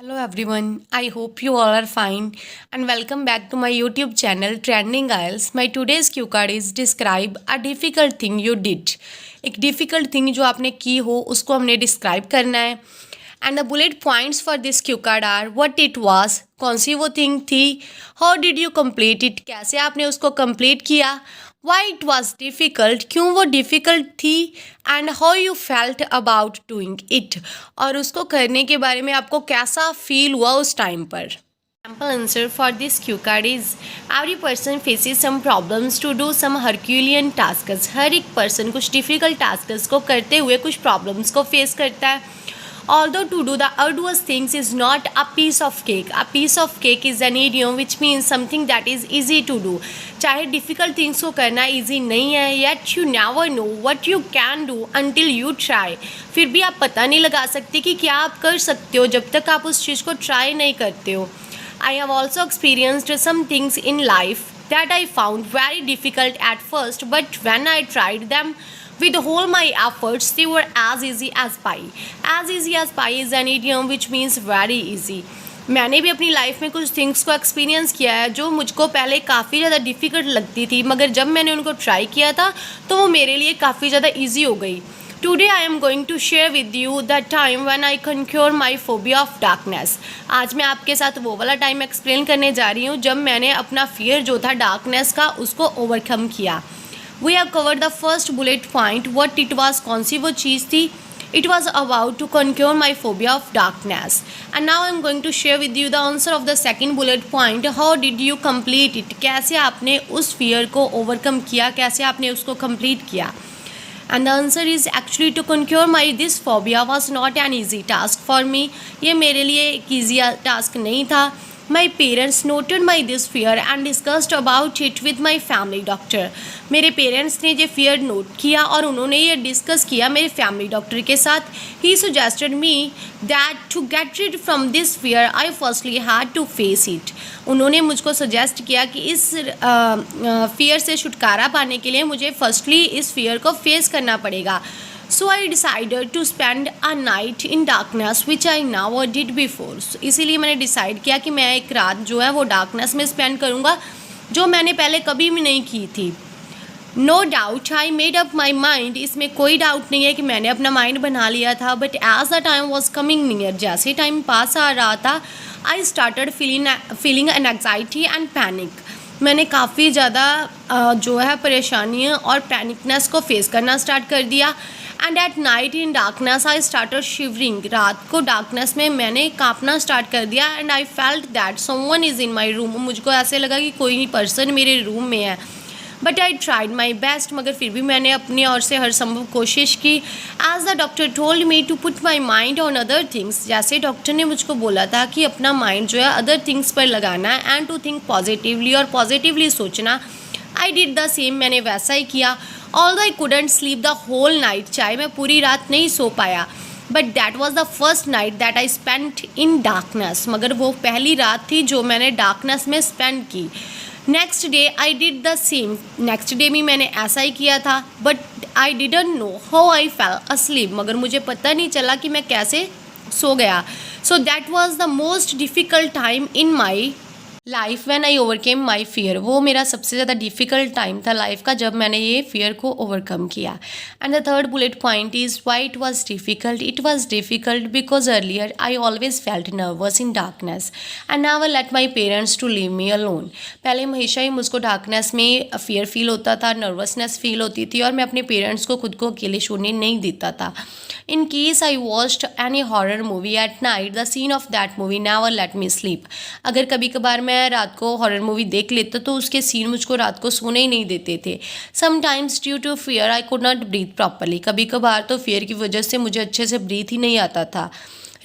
Hello everyone, I hope you all are fine and welcome back to my YouTube channel Trending IELTS. My today's cue card is describe a difficult thing you did. एक difficult thing जो आपने की हो उसको हमने describe करना है and the bullet points for this cue card are what it was, कौन सी वो thing थी, how did you complete it, कैसे आपने उसको complete किया, वाई इट वॉज डिफ़िकल्ट, क्यों वो डिफ़िकल्ट थी and how you felt about doing it, और उसको करने के बारे में आपको कैसा फील हुआ उस टाइम पर. Example answer for this cue card is every person faces some problems to do some Herculean tasks. हर एक person कुछ difficult tasks को करते हुए कुछ problems को face करता है. Although to do the arduous things is not a piece of cake. A piece of cake is an idiom which means something that is easy to do. चाहे difficult things को करना easy नहीं है, yet you never know what you can do until you try. फिर भी आप पता नहीं लगा सकते कि क्या आप कर सकते हो जब तक आप उस चीज़ को try नहीं करते हो. I have also experienced some things in life that I found very difficult at first, but when I tried them with all my efforts, they were as easy as pie. As easy as pie is an idiom which means very easy. मैंने भी अपनी life में कुछ things को experience किया है जो मुझको पहले काफ़ी ज़्यादा डिफ़िकल्ट लगती थी, मगर जब मैंने उनको ट्राई किया था तो वो मेरे लिए काफ़ी ज़्यादा ईजी हो गई. Today I am going to share with you the time when I conquer my phobia of darkness. आज मैं आपके साथ वो वाला टाइम एक्सप्लेन करने जा रही हूँ जब मैंने अपना फियर जो था डार्कनेस का उसको ओवरकम किया. We have covered the first bullet point, what it was, कौन सी वो चीज़ थी. It was about to conquer my phobia of darkness. And now I am going to share with you the answer of the second bullet point. How did you complete it? कैसे आपने उस fear को overcome किया, कैसे आपने उसको complete किया. And the answer is actually to conquer my this phobia was not an easy task for me. ये मेरे लिए एक easy task नहीं था. My parents noted my this fear and discussed about it with my family doctor. मेरे parents ने ये fear note किया और उन्होंने ये डिस्कस किया मेरे फैमिली डॉक्टर के साथ. He suggested me that to get rid from this fear I firstly had to face it. उन्होंने मुझको सजेस्ट किया कि इस fear से छुटकारा पाने के लिए मुझे फर्स्टली इस fear को फेस करना पड़ेगा. So I decided to spend a night in darkness which I never did before. इसीलिए मैंने डिसाइड किया कि मैं एक रात जो है वो डार्कनेस में स्पेंड करूँगा जो मैंने पहले कभी भी नहीं की थी. No doubt I made up my mind. इसमें कोई डाउट नहीं है कि मैंने अपना माइंड बना लिया था. But as the time was coming near, जैसे टाइम पास आ रहा था I started feeling an anxiety and panic. मैंने काफ़ी ज़्यादा जो है परेशानियाँ और पैनिकनेस को फेस करना स्टार्ट कर दिया. And at night in darkness I started shivering. रात को डार्कनेस में मैंने कांपना स्टार्ट कर दिया. And I felt that someone is in my room. मुझको ऐसे लगा कि कोई पर्सन मेरे रूम में है. But I tried my best, मगर फिर भी मैंने अपनी ओर से हर संभव कोशिश की. As the doctor told me to put my mind on other things. जैसे डॉक्टर ने मुझको बोला था कि अपना माइंड जो है अदर थिंग्स पर लगाना है एंड टू थिंक पॉजिटिवली, और पॉजिटिवली सोचना. आई डिड द सेम, मैंने वैसा ही किया. Although I couldn't sleep the whole night, चाहे मैं पूरी रात नहीं सो पाया. But that was the first night that I spend in darkness. मगर वो पहली रात थी जो मैंने डार्कनेस में स्पेंड की. Next day I did the same. Next day भी मैंने ऐसा ही किया था. But I didn't know how I fail asleep. मगर मुझे पता नहीं चला कि मैं कैसे सो गया. So that was the most difficult time in my life when I overcame my fear. वो मेरा सबसे ज़्यादा डिफ़िकल्ट टाइम था लाइफ का जब मैंने ये फियर को ओवरकम किया. And the third bullet point is why it was difficult. It was difficult because earlier I always felt nervous in darkness and never let my parents to leave me alone. पहले हमेशा ही मुझको darkness में fear feel होता था, nervousness feel होती थी और मैं अपने पेरेंट्स को खुद को अकेले छोड़ने नहीं देता था. In case I watched any horror movie at night, the scene of that movie never let me sleep. अगर कभी कभार मैं रात को हॉरर मूवी देख लेता तो उसके सीन मुझको रात को सोने ही नहीं देते थे. Sometimes due to fear I could not breathe properly. कभी कभार तो fear की वजह से मुझे अच्छे से ब्रीथ ही नहीं आता था.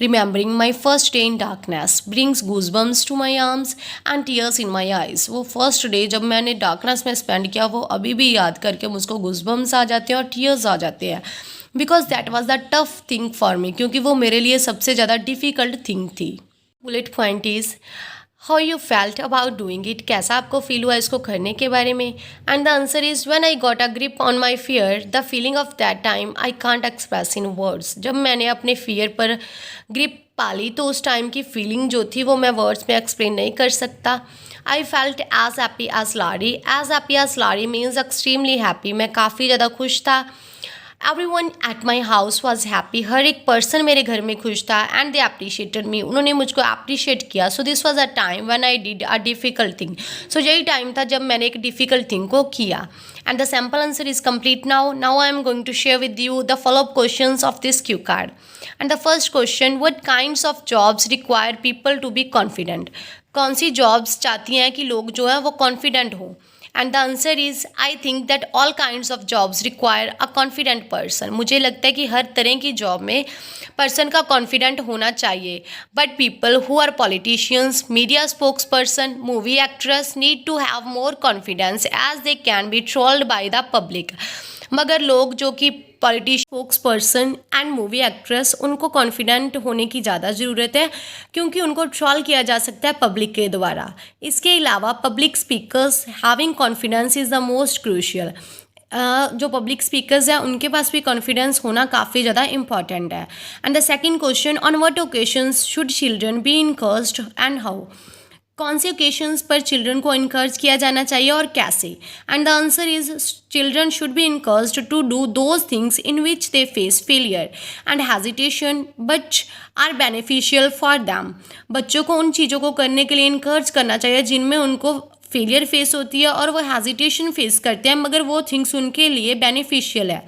Remembering my first day in darkness brings goosebumps to my arms and tears in my eyes. वो फर्स्ट डे जब मैंने डार्कनेस में स्पेंड किया वो अभी भी याद करके मुझको goosebumps आ जाते हैं और tears आ जाते हैं. Because that was the tough thing for me, क्योंकि वो मेरे लिए सबसे ज़्यादा डिफ़िकल्ट थिंग थी. Bullet point is how you felt about doing it. कैसा आपको फील हुआ इसको करने के बारे में. And the answer is when I got a grip on my fear the feeling of that time I can't express in words. जब मैंने अपने फियर पर ग्रिप पाली तो उस टाइम की फीलिंग जो थी वो मैं वर्ड्स में एक्सप्लेन नहीं कर सकता। I felt as happy as Larry means extremely happy, मैं काफ़ी ज़्यादा खुश था। Everyone at my house was happy, हर एक पर्सन मेरे घर में खुश था। एंड दे अप्रिशिएटेड मी, उन्होंने मुझको अप्रिशिएट किया। So this was a time when I did a difficult thing, so यही टाइम था जब मैंने एक डिफ़िकल्ट थिंग को किया। And the sample answer is complete now I am going to share with you the follow up questions of this Q card. And the first question, what kinds of jobs require people to be confident, कौन सी jobs चाहती हैं कि लोग जो है वो confident हो। And the answer is I think that all kinds of jobs require a confident person, मुझे लगता है कि हर तरह की जॉब में पर्सन का कॉन्फिडेंट होना चाहिए। But people who are politicians, media spokes person, movie actress need to have more confidence as they can be trolled by the public, मगर लोग जो कि politician, spokes person and movie actress, उनको confident होने की ज़्यादा ज़रूरत है क्योंकि उनको ट्रोल किया जा सकता है पब्लिक के द्वारा। इसके अलावा public speakers having confidence is the most crucial, जो पब्लिक स्पीकर्स हैं उनके पास भी कॉन्फिडेंस होना काफ़ी ज़्यादा इंपॉर्टेंट है। And the second question, on what occasions should children be encouraged and how, कौन से ओकेशंस पर चिल्ड्रन को इनकरेज किया जाना चाहिए और कैसे। And the answer is children should be encouraged to do those things in which they face failure and hesitation but are beneficial for them, बच्चों को उन चीज़ों को करने के लिए इनकरेज करना चाहिए जिनमें उनको फेलियर फेस होती है और वो हेजिटेशन फेस करते हैं, मगर वो थिंग्स उनके लिए बेनिफिशियल है।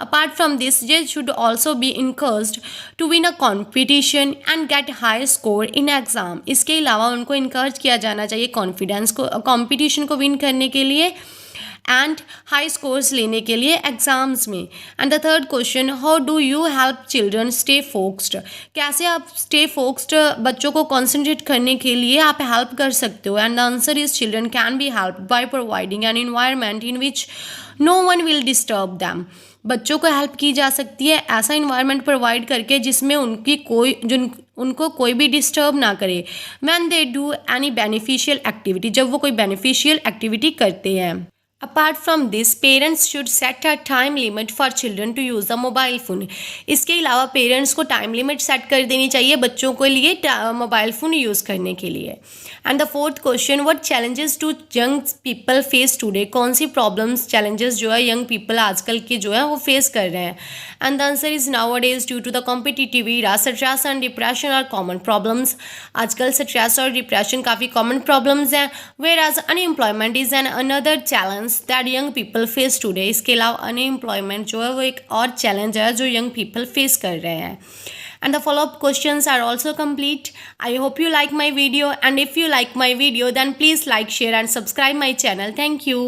Apart from this, they should also be encouraged to win a competition and get high score in exam. इसके अलावा उनको encourage किया जाना चाहिए कॉन्फिडेंस को, कंपटीशन को विन करने के लिए एंड हाई स्कोर्स लेने के लिए एग्जाम्स में। And the third question, how do you help children stay focused, कैसे आप स्टे फोकस्ड, बच्चों को कॉन्सेंट्रेट करने के लिए आप हेल्प कर सकते हो। And the answer is children can be help by providing an environment in which no one will disturb them, बच्चों को हेल्प की जा सकती है ऐसा इन्वायरमेंट प्रोवाइड करके जिसमें उनको कोई भी डिस्टर्ब ना करे। When they do any beneficial activity, जब वो कोई बेनिफिशियल एक्टिविटी करते हैं। Apart from this, parents should set a time limit for children to use the mobile phone, इसके अलावा पेरेंट्स को टाइम लिमिट सेट कर देनी चाहिए बच्चों के लिए मोबाइल फ़ोन यूज़ करने के लिए। And the fourth question, what challenges to young people face today, कौन सी प्रॉब्लम्स चैलेंजेस जो है यंग पीपल आजकल के जो है वो फेस कर रहे हैं। And the answer is nowadays due to the competitive era, stress and depression are common problems, आजकल स्ट्रेस और डिप्रेशन काफ़ी कॉमन प्रॉब्लम्स हैं। Where as unemployment is an another challenge that young people face today, इसके अलावा unemployment जो है वो एक और चैलेंज है जो यंग पीपल फेस कर रहे हैं। And the follow-up questions are also complete. I hope you like my video, and if you like my video then please like, share and subscribe my channel. Thank you.